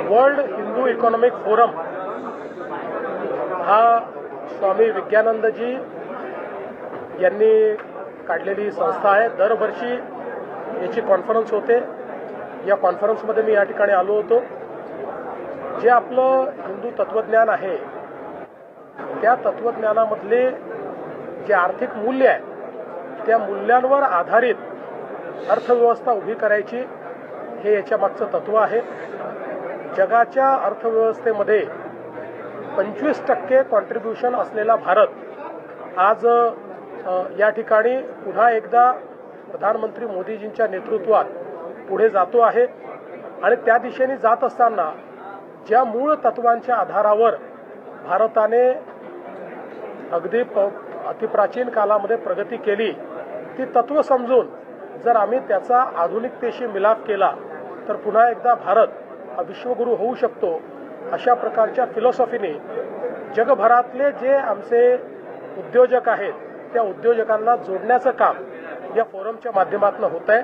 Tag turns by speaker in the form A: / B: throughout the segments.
A: World Hindu economic forum हा स्वामी विज्ञानंदजी यांनी काढलेली संस्था आहे। दरवर्षी याची कॉन्फरन्स होते। या कॉन्फरन्समध्ये मी या ठिकाणी आलो होतो। जे आपलं हिंदू तत्वज्ञान आहे त्या तत्वज्ञानामधले जे आर्थिक मूल्य आहे त्या मूल्यांवर आधारित अर्थव्यवस्था उभी करायची हे याच्या मागचं तत्व आहे। जगाच्या अर्थव्यवस्थेमध्ये 25% कॉन्ट्रीब्युशन असलेला भारत आज या ठिकाणी पुन्हा एकदा प्रधानमंत्री मोदीजींच्या नेतृत्वात पुढे जातो आहे आणि त्या दिशेने जात असताना ज्या मूळ तत्वांच्या आधारावर भारताने अगदी अतिप्राचीन कालामध्ये प्रगती केली ती तत्व समजून जर आम्ही त्याचा आधुनिकतेशी मिलाप केला तर पुन्हा एकदा भारत हा विश्वगुरू होऊ शकतो। अशा प्रकारच्या फिलॉसॉफीने जगभरातले जे आमचे उद्योजक आहेत त्या उद्योजकांना जोडण्याचं काम या फोरमच्या माध्यमातून होत आहे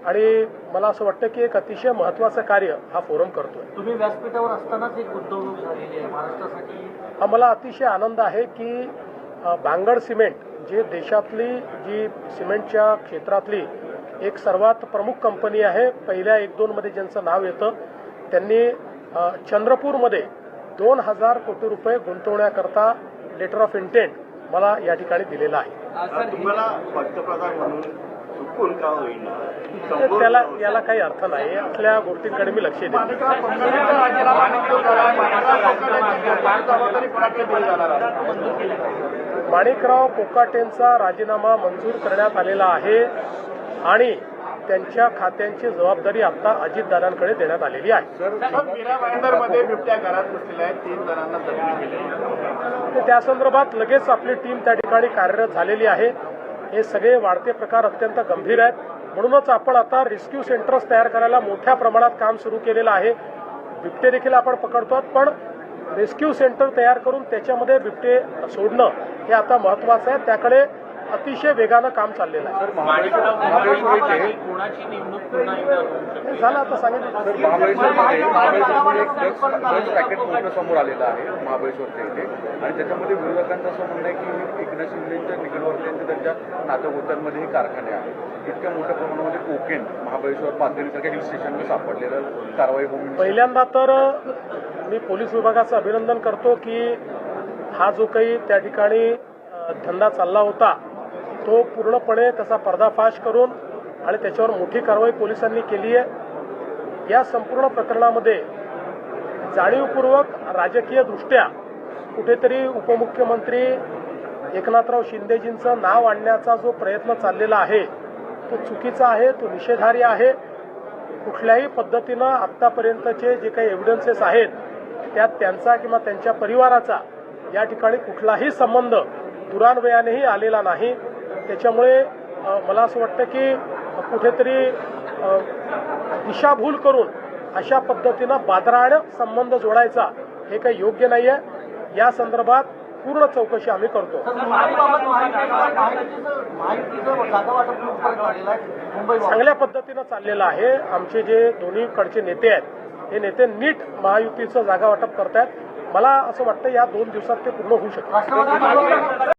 A: आणि मला असं वाटतं की एक अतिशय महत्त्वाचं कार्य हा फोरम करतोय।
B: तुम्ही व्यासपीठावर असतानाच एक गुंतवणूक झालेली आहे महाराष्ट्रासाठी।
A: हा मला अतिशय आनंद आहे की बांगड सिमेंट जे देशातली जी सिमेंटच्या क्षेत्रातली एक सर्वात प्रमुख कंपनी आहे, पहिल्या 1-2 मध्ये ज्यांचं नाव येतं, त्यांनी चंद्रपूरमध्ये 2000 कोटी रुपये गुंतवण्याकरता लेटर ऑफ इंटेंट मला या ठिकाणी दिलेला आहे।
C: तुम्हाला पंतप्रधान म्हणून चुकून का होईल
A: त्याला याला काही अर्थ नाही। असल्या गोष्टींकडे मी लक्ष देतो। माणिकराव कोकाटेंचा राजीनामा मंजूर करण्यात आलेला आहे आणि त्यांच्या खात्यांची जबाबदारी आता अजितदादांकडे देण्यात आलेली आहे।
C: मध्ये बिबट्या घरात बसलेल्या आहेत, 3 जणांना जखमी केले।
A: त्या संदर्भात लगेच आपली टीम त्या ठिकाणी कार्यरत झालेली आहे। हे सगळे वाढते प्रकार अत्यंत गंभीर आहेत, म्हणूनच आपण आता रेस्क्यू सेंटर्स तयार करायला मोठ्या प्रमाणात काम सुरू केलेलं आहे। बिबटे देखील आपण पकडतो, पण रेस्क्यू सेंटर तयार करून त्याच्यामध्ये बिबटे सोडणं हे आता महत्त्वाचं आहे। त्याकडे अतिशय वेगानं काम चाललेलं आहे।
B: कोणाची नेमणूक पुन्हा एकदा
A: झालं आता सांगितलं।
D: पॅकेट मोठं समोर आलेलं आहे महाबळेश्वरच्या इथे आणि त्याच्यामध्ये विरोधकांचं असं म्हणणं आहे की एकनाथ शिंदेच्या निकटवर्तीयांचे त्यांच्या नातेगोत्यांमध्ये हे कारखाने आहेत। इतक्या मोठ्या प्रमाणामध्ये कोकेन महाबळेश्वर पाथरीसारख्या हिल स्टेशनवर सापडलेलं कारवाई होऊन
A: पहिल्यांदा तर मी पोलीस विभागाचं अभिनंदन करतो की हा जो काही त्या ठिकाणी धंदा चालला होता तो पूर्णपणे त्याचा पर्दाफाश करून आणि त्याच्यावर मोठी कारवाई पोलिसांनी केली आहे। या संपूर्ण प्रकरणामध्ये जाणीवपूर्वक राजकीय दृष्ट्या कुठेतरी उपमुख्यमंत्री एकनाथराव शिंदेजींचं नाव आणण्याचा जो प्रयत्न चाललेला आहे तो चुकीचा आहे, तो निषेधार्ह आहे। कुठल्याही पद्धतीनं आत्तापर्यंतचे जे काही एव्हिडन्सेस आहेत त्यात त्यांचा किंवा त्यांच्या परिवाराचा या ठिकाणी कुठलाही संबंध दुरान्वयानेही आलेला नाही। त्याच्यामुळे मला असं वाटतं की कुठेतरी दिशाभूल करून अशा पद्धतीनं बादराने संबंध जोडायचा हे काही योग्य नाही आहे। या संदर्भात पूर्ण चौकशी आम्ही करतो। चांगल्या पद्धतीनं चाललेलं आहे। आमचे जे दोन्हीकडचे नेते आहेत हे नेते नीट महायुतीचं जागा वाटप करतायत। मला असं वाटतं या 2 दिवसात ते पूर्ण होऊ शकतं।